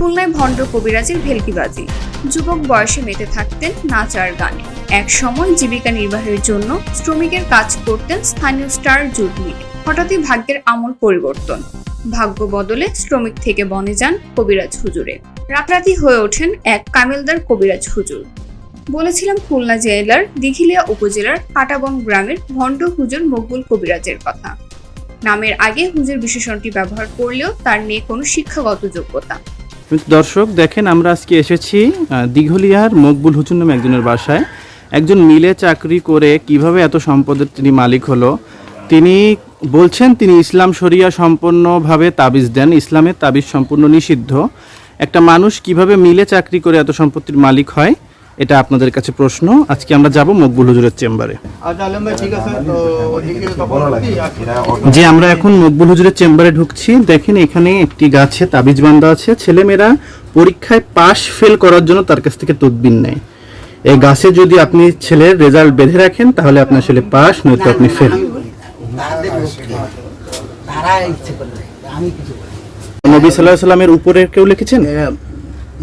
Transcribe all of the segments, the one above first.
খুলনায় ভণ্ড কবিরাজের ভেলকিবাজি। যুবক বয়সে মেতে থাকতেন নাচ আর গানে। এক সময় জীবিকা নির্বাহের জন্য শ্রমিকের কাজ করতেন স্থানীয় স্টার জুট মিলে। হঠাৎই ভাগ্যের আমূল পরিবর্তন। ভাগ্য বদলে শ্রমিক থেকে বনে যান কবিরাজ হুজুরে। রাতারাতি হয়ে ওঠেন এক কামিলদার কবিরাজ হুজুর। বলেছিলাম খুলনা জেলার দিঘিলিয়া উপজেলার কাটাবন গ্রামের ভণ্ড হুজুর মকবুল কবিরাজের কথা। নামের আগে হুজুর বিশেষণটি ব্যবহার করলেও তার নেই কোনো শিক্ষাগত যোগ্যতা। দর্শক দেখেন, আমরা আজকে এসেছি দিঘলিয়ার মকবুল হুজুর নামে একজনের বাসায়। একজন মিলে চাকরি করে কিভাবে এত সম্পদের তিনি মালিক হলো, তিনি বলছেন তিনি ইসলাম শরিয়া সম্পূর্ণভাবে তাবিজ দেন। ইসলামের তাবিজ সম্পূর্ণ নিষিদ্ধ। একটা মানুষ কিভাবে মিলে চাকরি করে এত সম্পত্তির মালিক হয়, এটা আপনাদের কাছে প্রশ্ন। আজকে আমরা যাব মকবুল হুজুরের চেম্বারে। যে আমরা এখন মকবুল হুজুরের চেম্বারে ঢুকছি। দেখেন এখানে একটি গাছে তাবিজ বান্ধা আছে। ছেলেমেয়েরা পরীক্ষায় পাশ ফেল করার জন্য তার কাছ থেকে তদবির নেয়। এই গাছে যদি আপনি ছেলের রেজাল্ট বেঁধে রাখেন তাহলে আপনার ছেলে পাস, নয়তো আপনি ফেল। নবী সাল্লাল্লাহু আলাইহি সাল্লামের উপরে কেউ লিখেছেন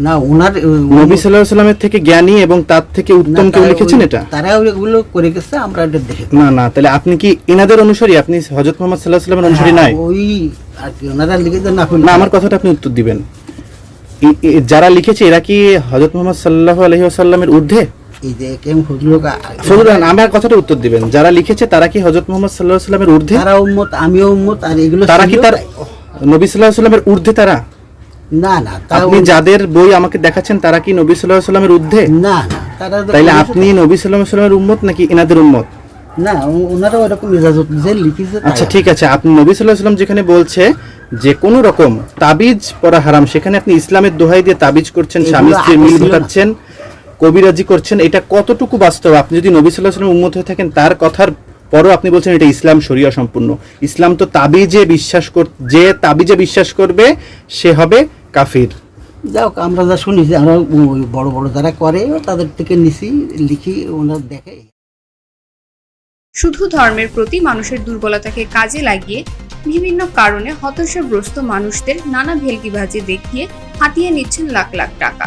না? ওনার নবী সাল্লাল্লাহু আলাইহি সাল্লামের থেকে জ্ঞানী এবং তার থেকে উত্তম কেউ লিখেছেন এটা? তারা ওগুলো করে গেছে, আমরা এটা দেখে। না, তাহলে আপনি কি এনাদের অনুসারী? আপনি হযরত মুহাম্মদ সাল্লাল্লাহু আলাইহি সাল্লামের অনুসারী নাই? ওই আর কি ওনারা লিখে দেন। না, আমার কথাটা আপনি উত্তর দিবেন। যারা লিখেছে এরা কি হযরত মুহাম্মদ সাল্লাল্লাহু আলাইহি ওয়াসাল্লামের ঊর্ধ্বে? এই যে কেম ফজলুল, আমার কথাটা উত্তর দিবেন। যারা লিখেছে তারা কি হযরত মুহাম্মদ সাল্লাল্লাহু আলাইহি ওয়াসাল্লামের ঊর্ধ্বে? তারা উম্মত, আমিও উম্মত। আর এগুলো তারা কি তার নবী সাল্লাল্লাহু আলাইহি ওয়াসাল্লামের ঊর্ধ্বে? তারা না না, আপনি যাদের বই আমাকে দেখাচ্ছেন তারা কি নবী সাল্লাল্লাহু আলাইহি ওয়াসাল্লামের ঊর্ধ্বে? না না, তারা তাইলে আপনি নবী সাল্লাল্লাহু আলাইহি ওয়াসাল্লামের উম্মত নাকি এনাদের উম্মত? না, ওনারা ওরকম ইজাজত যে লিখেছে। আচ্ছা ঠিক আছে, আপনি নবী সাল্লাল্লাহু আলাইহি ওয়াসাল্লাম যেখানে বলছে যে কোন রকম তাবিজ পরা হারাম, সেখানে আপনি ইসলামের দোহাই দিয়ে তাবিজ করছেন, স্বামী স্ত্রীর মিল ঘটাচ্ছেন, কবিরাজি করছেন। এটা কতটুকু বাস্তব? আপনি যদি নবী সাল্লাল্লাহু আলাইহি ওয়াসাল্লামের উম্মত হয়ে থাকেন, তার কথার পরও আপনি বলছেন এটা ইসলাম শরিয়া সম্পূর্ণ। ইসলাম তো তাবিজে বিশ্বাস যে তাবিজে বিশ্বাস করবে সে হবে কাফির। যাও, আমরা যা শুনি যে আমরা বড় বড় যারা করে তাদের থেকে নিছি, লিখি, ওনারা দেখে। শুধু ধর্মের প্রতি মানুষের দুর্বলতাকে কাজে লাগিয়ে বিভিন্ন কারণে হতাশাগ্রস্ত মানুষদের নানা ভেলকিবাজি দেখিয়ে হাতিয়ে নিচ্ছেন লাখ লাখ টাকা।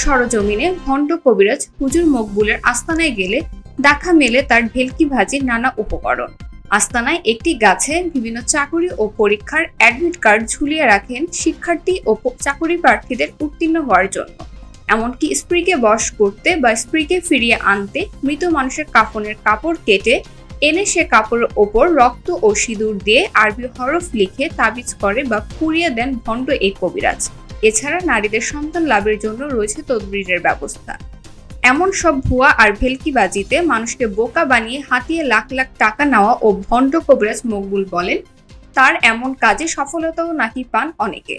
সরজমিনে ভণ্ড কবিরাজ হুজুর মকবুলের আস্তানায় গেলে দেখা মেলে তার ভেলকিবাজির নানা উপকরণ। আস্তানায় একটি গাছে বিভিন্ন চাকুরি ও পরীক্ষার অ্যাডমিট কার্ড ঝুলিয়ে রাখেন শিক্ষার্থী ও চাকুরি প্রার্থীদের উত্তীর্ণ হওয়ার জন্য। এমনকি স্ত্রীকে বশ করতে বা স্ত্রীকে ফিরিয়ে আনতে মৃত মানুষের কাফনের কাপড় কেটে এনে সে কাপড়ের ওপর রক্ত ও সিঁদুর দিয়ে আরবি হরফ লিখে তাবিজ করে বা পুড়িয়ে দেন ভণ্ড এই কবিরাজ। এছাড়া নারীদের সন্তান লাভের জন্য রয়েছে তদবিরের ব্যবস্থা। এমন সব ভুয়া আর ভেলকিবাজিতে মানুষকে বোকা বানিয়ে হাতিয়ে লাখ লাখ টাকা নেওয়া ও ভণ্ড কবিরাজ মকবুল বলেন তার এমন কাজে সফলতাও নাকি পান অনেকে।